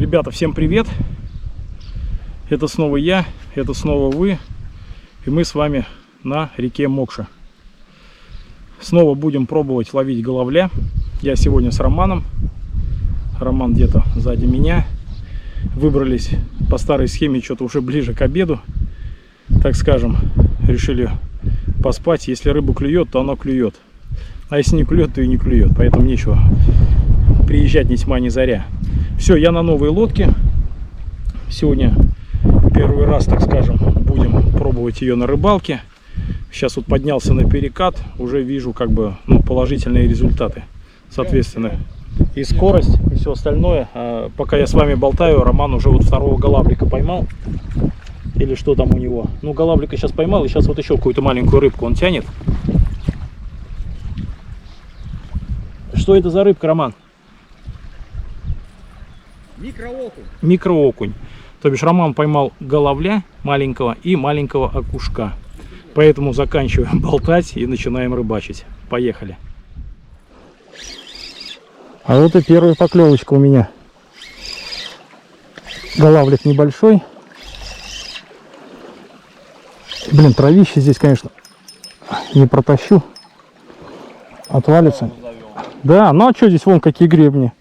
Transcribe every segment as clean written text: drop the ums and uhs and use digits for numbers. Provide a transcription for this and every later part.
Ребята, всем привет! Это снова я, это снова вы, и мы с вами на реке Мокша. Снова будем пробовать ловить головля. Я сегодня с Романом. Роман где-то сзади меня. Выбрались по старой схеме, что-то уже ближе к обеду, так скажем. Решили поспать. Если рыбу клюет, то она клюет. А если не клюет, то и не клюет. Поэтому нечего приезжать ни тьма, ни заря. Все, я на новой лодке. Сегодня первый раз, так скажем, будем пробовать ее на рыбалке. Сейчас вот поднялся на перекат. Уже вижу как бы положительные результаты. Соответственно, и скорость, и все остальное. А пока я с вами болтаю, Роман уже вот второго голавлика поймал. Или что там у него. Ну, голавлика сейчас поймал, и сейчас вот еще какую-то маленькую рыбку он тянет. Что это за рыбка, Роман? Микроокунь. Микроокунь. То бишь Роман поймал головля маленького и маленького окушка. Поэтому заканчиваем болтать и начинаем рыбачить. Поехали. А вот и первая поклевочка у меня. Голавлик небольшой. Блин, травище здесь, конечно, не протащу. Отвалится. Да, ну а что здесь, вон какие гребни.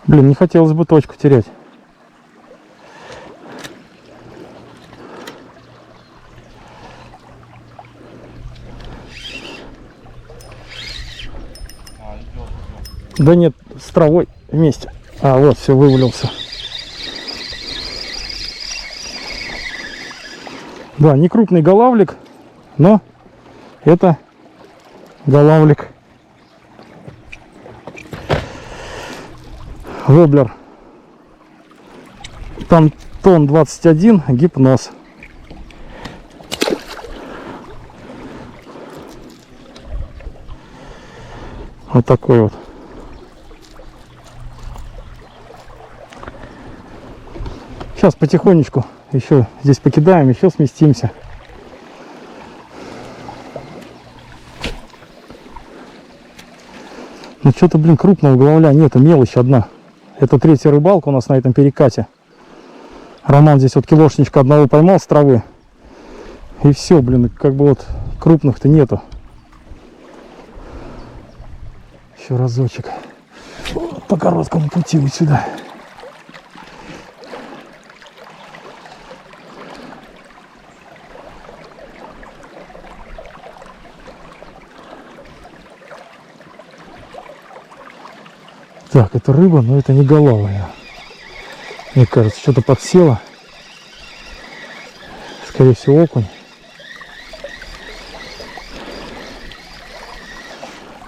Блин, не хотелось бы точку терять. Да нет, с травой вместе. А, вот, все, вывалился. Да, не крупный голавлик, но это голавлик. Воблер Тантон 21, гипноз. Вот такой вот. Сейчас потихонечку еще здесь покидаем, еще сместимся. Ну что-то, блин, крупного головля нету, мелочь одна. Это третья рыбалка у нас на этом перекате. Роман здесь вот килошничка одного поймал с травы. И все, блин, как бы вот крупных-то нету. Еще разочек. По короткому пути вот сюда. Так, это рыба, но это не голавлия. Мне кажется, что-то подсело. Скорее всего, окунь.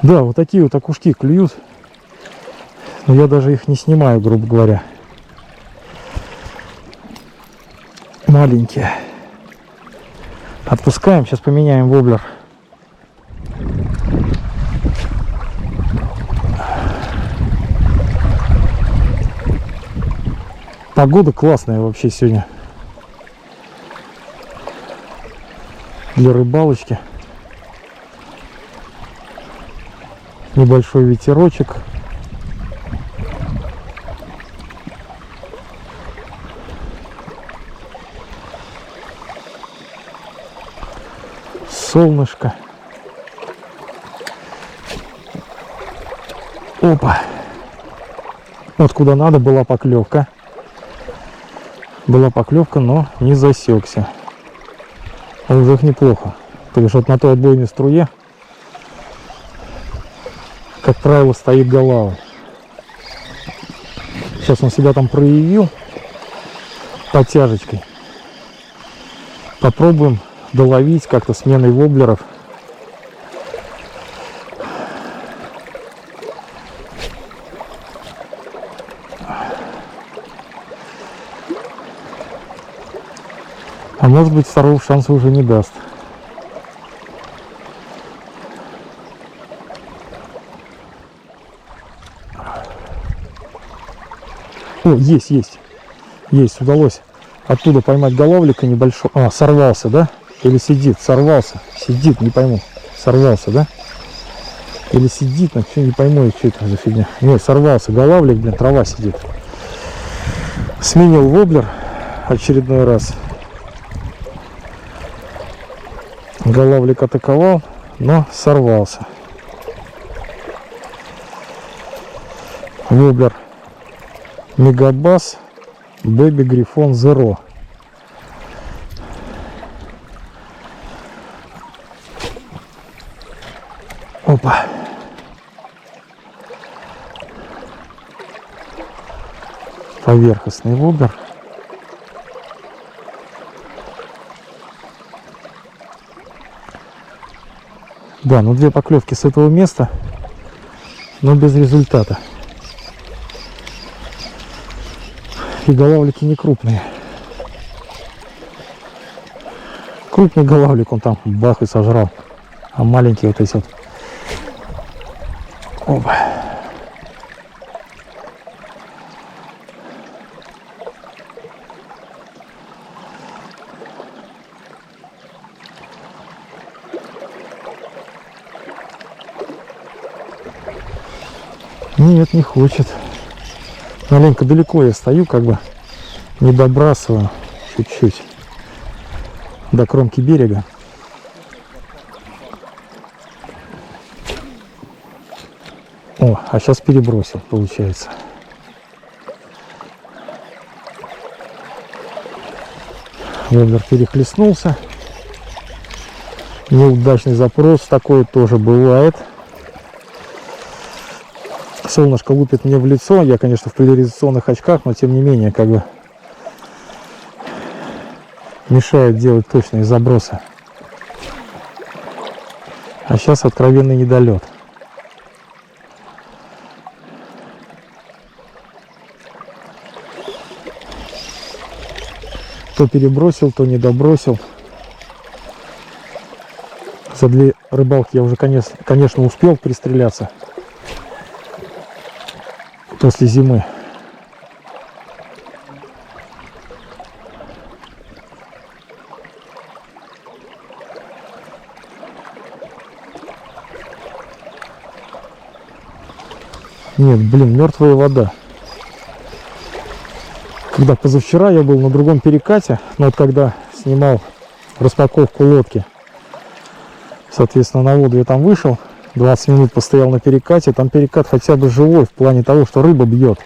Да, вот такие вот окушки клюют. Но я даже их не снимаю, грубо говоря. Маленькие. Отпускаем, сейчас поменяем воблер. Погода классная вообще сегодня для рыбалочки. Небольшой ветерочек. Солнышко. Опа. Вот куда надо была поклевка. Была поклевка, но не засекся. А уже их неплохо. Потому что вот на той отбойной струе, как правило, стоит голава. Сейчас он себя там проявил подтяжечкой. Попробуем доловить как-то сменой воблеров. А может быть, второго шанса уже не даст. О, есть, удалось оттуда поймать головлика небольшого. А, сорвался, да? Или сидит? Сорвался. Сидит, не пойму. Сорвался, да? Или сидит, но что не пойму, что это за фигня. Нет, сорвался голавлик, блин, трава сидит. Сменил воблер очередной раз. Голавлик атаковал, но сорвался. Воблер Мегабас Baby Грифон Zero. Опа. Поверхностный воблер. Да, ну 2 поклевки с этого места, но без результата. И голавлики не крупные. Крупный голавлик он там бах и сожрал. А маленькие вот эти вот. Опа. Нет, не хочет. Маленько далеко я стою, как бы не добрасываю чуть-чуть до кромки берега. О, а сейчас перебросил, получается. Воблер перехлестнулся. Неудачный запрос, такое тоже бывает. Солнышко лупит мне в лицо. Я, конечно, в поляризационных очках, но тем не менее, как бы мешает делать точные забросы. А сейчас откровенный недолет. То перебросил, то не добросил. За 2 рыбалки я уже, конечно, успел пристреляться после зимы. Нет, блин, мертвая вода. Когда позавчера я был на другом перекате, но вот когда снимал распаковку лодки, соответственно, на воду я там вышел, 20 минут постоял на перекате, там перекат хотя бы живой в плане того, что рыба бьет.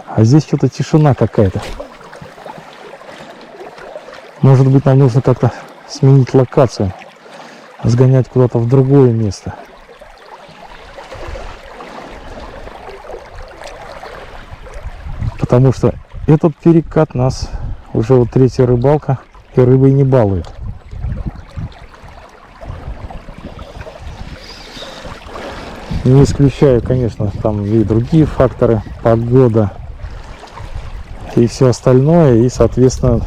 А здесь что-то тишина какая-то. Может быть, нам нужно как-то сменить локацию, сгонять куда-то в другое место. Потому что этот перекат нас уже вот 3-я рыбалка, и рыбой не балует. Не исключаю, конечно, там и другие факторы, погода и все остальное, и, соответственно,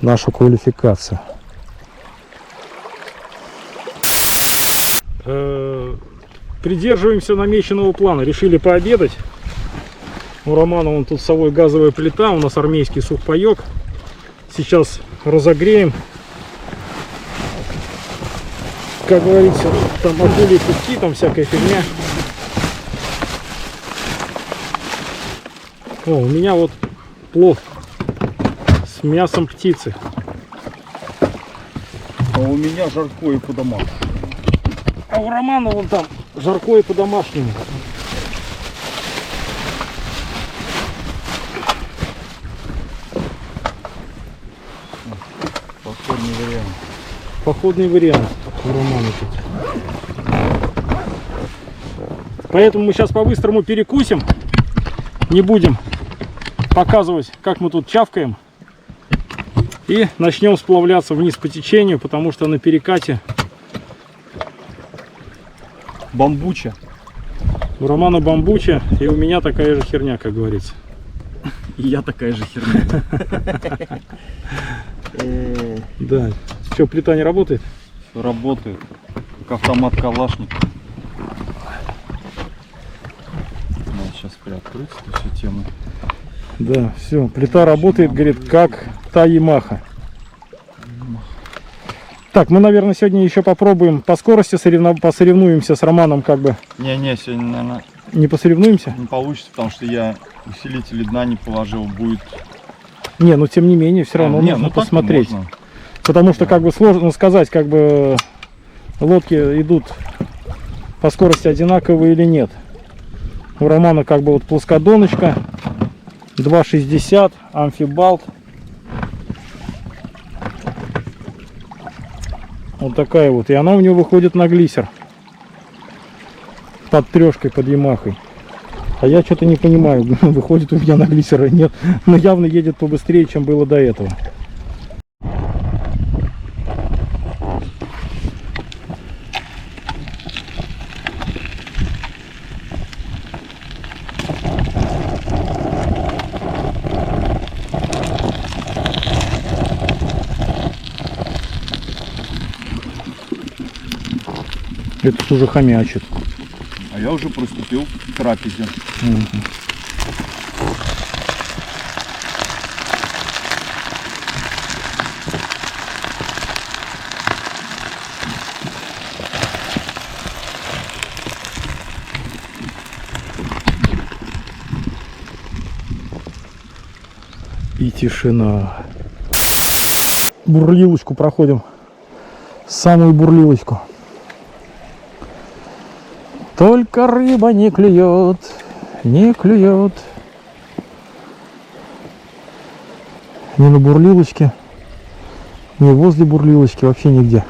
нашу квалификацию. Придерживаемся намеченного плана. Решили пообедать. У Романа вон тут с собой газовая плита, у нас армейский сухпайок. Сейчас разогреем. Как говорится, там акули куски, там всякая фигня. О, у меня вот плов с мясом птицы. А у меня жаркое по-домашнему. А у Романа вон там жаркое по-домашнему. Походный вариант. Походный вариант у Романа тут. Поэтому мы сейчас по-быстрому перекусим. Не будем показывать, как мы тут чавкаем. И начнем сплавляться вниз по течению, потому что на перекате Бамбуча. у Романа бамбуча, и у меня такая же херня, как говорится. И я такая же херня. Да. Что, плита не работает? Работает. Как автомат Калашников. Надо сейчас приоткрыть эту всю тему. Да, все. Плита работает, говорит, как та Ямаха. Так, мы, наверное, сегодня еще попробуем по скорости посоревнуемся с Романом, как бы. Не, сегодня, наверное, Не посоревнуемся? не получится, потому что я усилители дна не положил, будет... Не, но тем не менее, все равно не, нужно ну так-то посмотреть. можно. Потому что, как бы, сложно сказать, как бы, лодки идут по скорости одинаковые или нет. У Романа, как бы, вот плоскодоночка, 2,60, амфибалт. Вот такая вот. И она у него выходит на глиссер. Под трешкой, под Ямахой. А я что-то не понимаю, выходит у меня на глиссер или нет. Но явно едет побыстрее, чем было до этого. Этот уже хомячит. А я уже приступил к трапезе. И тишина. Бурлилочку проходим. Самую бурлилочку. Только рыба не клюет, не клюет. Ни на бурлилочке, ни возле бурлилочки, вообще нигде.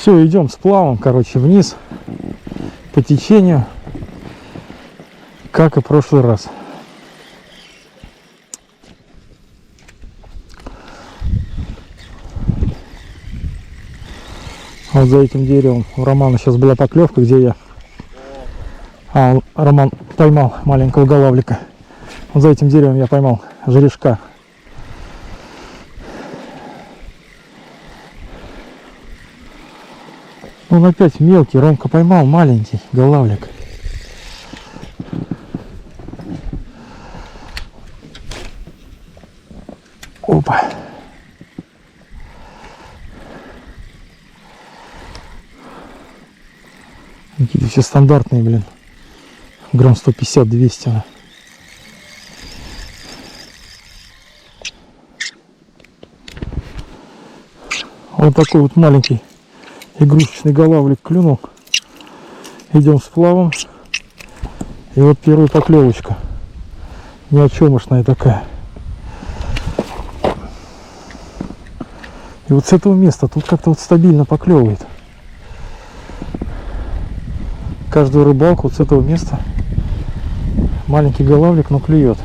Все, идем сплавом, короче, вниз по течению, как и в прошлый раз. Вот за этим деревом у Романа сейчас была поклевка, где я... Роман поймал маленького голавлика. Вот за этим деревом я поймал жерешка. Он опять мелкий, Ромка поймал маленький голавлик. Опа. Какие-то все стандартные, блин. Грамм 150-200. Вот такой вот маленький игрушечный голавлик клюнул. Идем сплавом. И вот первая поклевочка. Ни о чемушная такая. И вот с этого места тут как-то вот стабильно поклевывает. Каждую рыбалку вот с этого места маленький голавлик, но клюет.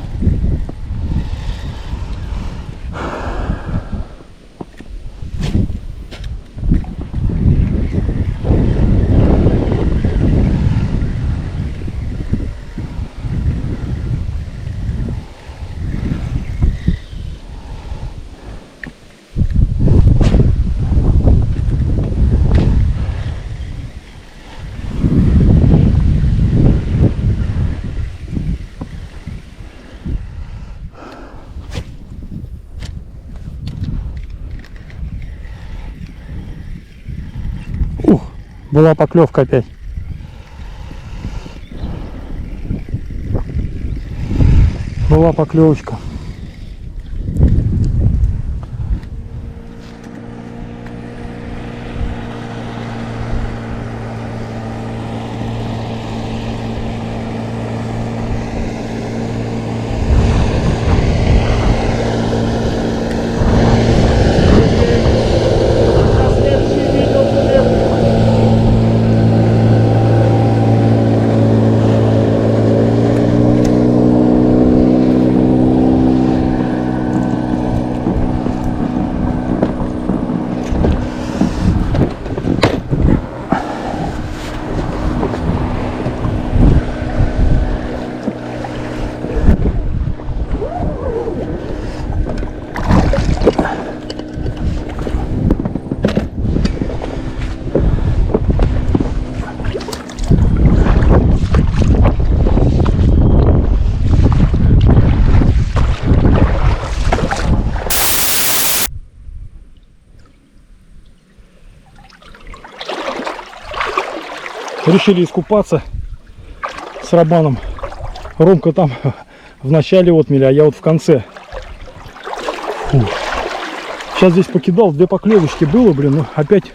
Была поклевка опять. Была поклевочка. решили искупаться с Романом. Ромка там в начале отмели, а я вот в конце. Фу. Сейчас здесь покидал, 2 поклевочки было, блин, но опять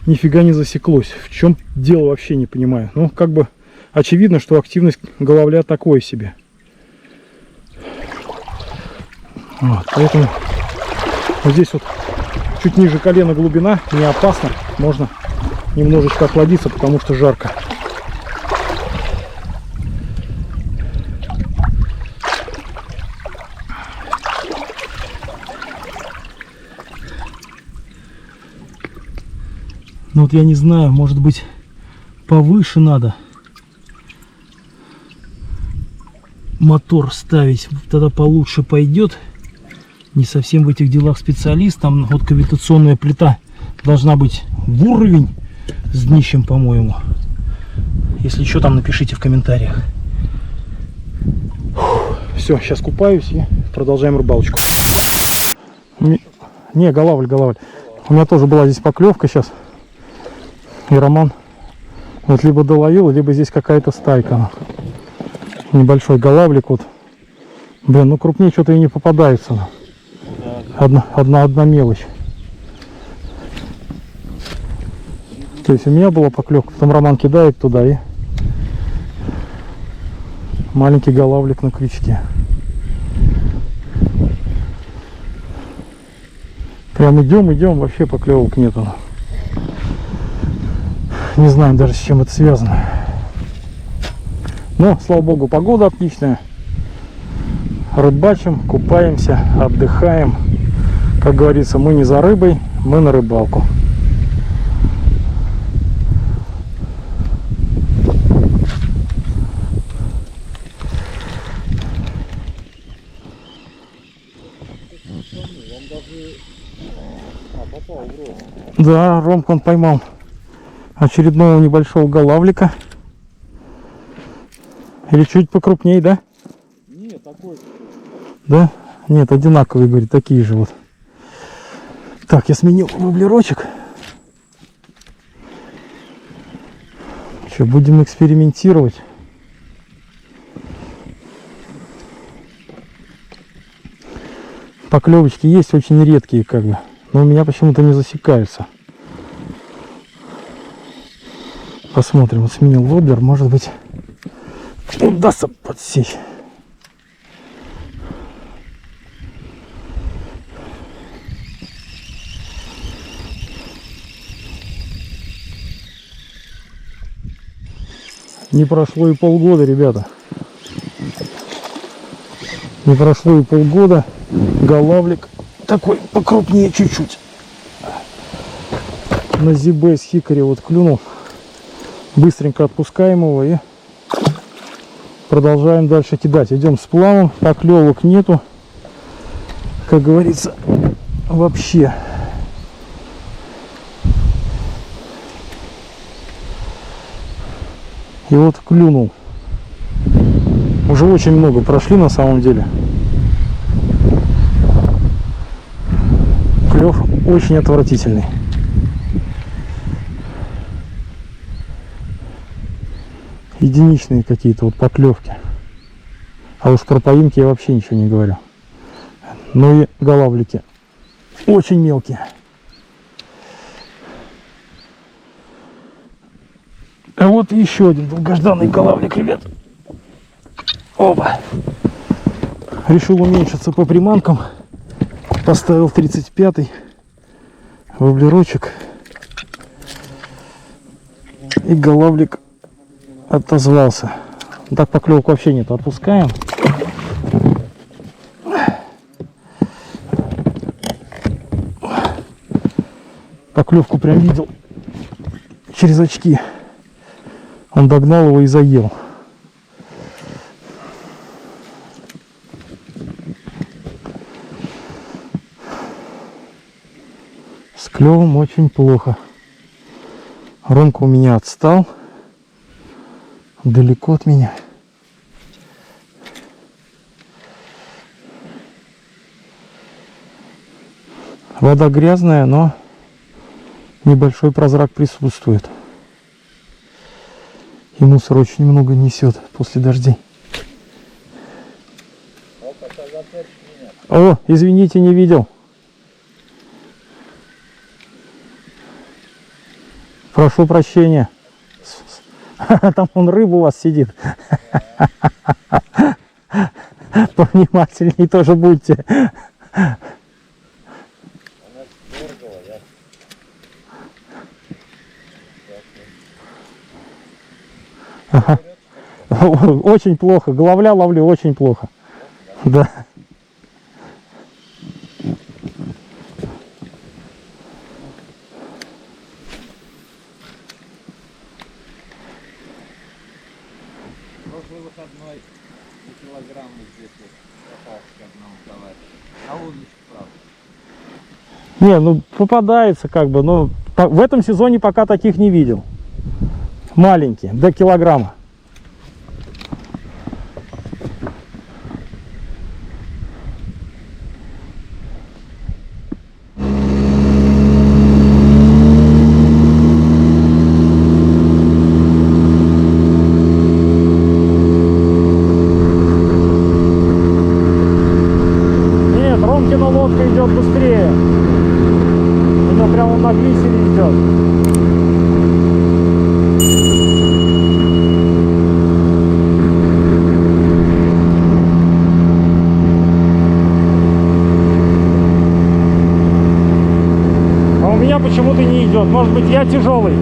нифига не засеклось. В чем дело, вообще не понимаю. Ну, как бы очевидно, что активность головля такое себе. Вот, поэтому вот здесь вот чуть ниже колена глубина, не опасно. Можно немножечко охладиться, потому что жарко. Ну вот я не знаю, может быть повыше надо мотор ставить, тогда получше пойдет. Не совсем в этих делах специалист. Там вот кавитационная плита должна быть в уровень с днищем, по-моему. Если что, там напишите в комментариях. Все, сейчас купаюсь и продолжаем рыбалочку. Не, голавль. У меня тоже была здесь поклевка сейчас. И Роман вот либо доловил, либо здесь какая-то стайка. Небольшой голавлик вот. Блин, ну крупнее что-то и не попадается. Одна мелочь. То есть у меня была поклевка, потом Роман кидает туда и маленький голавлик на крючке. Прям идем, вообще поклевок нету. Не знаю даже, с чем это связано. Но, слава богу, погода отличная. Рыбачим, купаемся, отдыхаем. Как говорится, мы не за рыбой, мы на рыбалку. Да, Ромка он поймал очередного небольшого голавлика. Или чуть покрупнее, да? Нет, такой. Да? Нет, одинаковые, говорит, такие же вот. Так, я сменил воблерочек. Что, будем экспериментировать. Поклевочки есть очень редкие, как бы. Но у меня почему-то не засекаются. Посмотрим. Вот сменил воблер, может быть удастся подсечь. Не прошло и полгода, ребята. Не прошло и полгода. Голавлик такой покрупнее чуть-чуть. На ZBS хикаре вот клюнул. Быстренько отпускаем его и продолжаем дальше кидать. Идем с плавом. Поклевок нету. Как говорится, вообще. И вот клюнул. Уже очень много прошли на самом деле. Клев очень отвратительный. Единичные какие-то вот поклевки. А уж про поимки я вообще ничего не говорю. Ну и голавлики очень мелкие. А вот еще один долгожданный голавлик, ребят. Оба. Решил уменьшиться по приманкам. Поставил 35-й воблерочек. И голавлик отозвался. Так поклевок вообще нет. Отпускаем. Поклевку прям видел через очки. Он догнал его и заел. С клевом очень плохо. Ромка у меня отстал. Далеко от меня. Вода грязная, но небольшой прозрак присутствует. И мусор очень много несет после дождей. О, извините, не видел. Прошу прощения. Там он рыба у вас сидит. Повнимательней тоже будьте. Ага. Очень плохо. Головля ловлю очень плохо. Да. Прошлый выходной килограмм здесь вот попался к одному товарищу. А он еще правда. Не, ну попадается как бы, но в этом сезоне пока таких не видел. Маленькие, до килограмма. Нет, Ромкина лодка идет быстрее. У него прямо на глиссере идет. Почему-то не идет. Может быть, я тяжелый.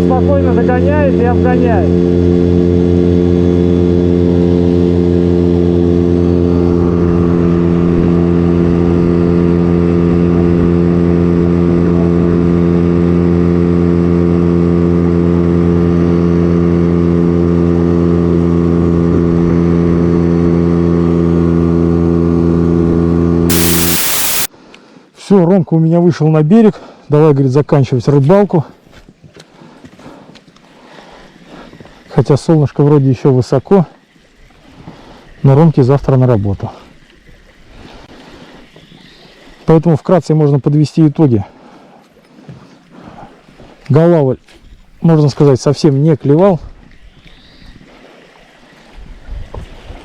Спокойно догоняет и обгоняет. Все, Ромка у меня вышел на берег. Давай, говорит, заканчивать рыбалку. Хотя солнышко вроде еще высоко, но Ромке завтра на работу. Поэтому вкратце можно подвести итоги. Голавль, можно сказать, совсем не клевал.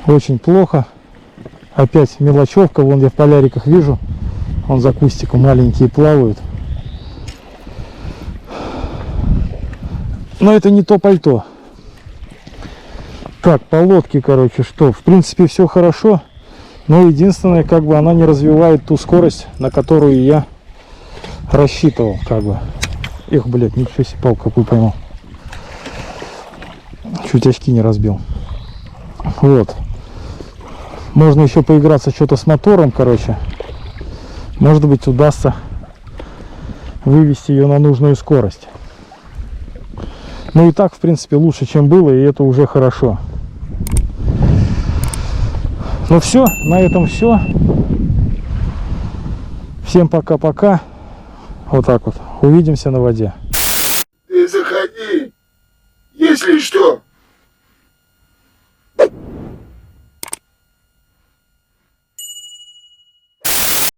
Очень плохо. Опять мелочевка. Вон я в поляриках вижу. Он за кустиком маленькие плавают. Но это не то пальто. Так, по лодке, короче, что? В принципе, все хорошо. Но единственное, как бы она не развивает ту скорость, на которую я рассчитывал, как бы. Эх, блядь, ничего себе, палку какую поймал. Чуть очки не разбил. Вот. Можно еще поиграться что-то с мотором, короче. Может быть, удастся вывести ее на нужную скорость. Ну и так, в принципе, лучше, чем было, и это уже хорошо. Ну все, на этом все. Всем пока-пока. Вот так вот. Увидимся на воде. Ты заходи. Если что,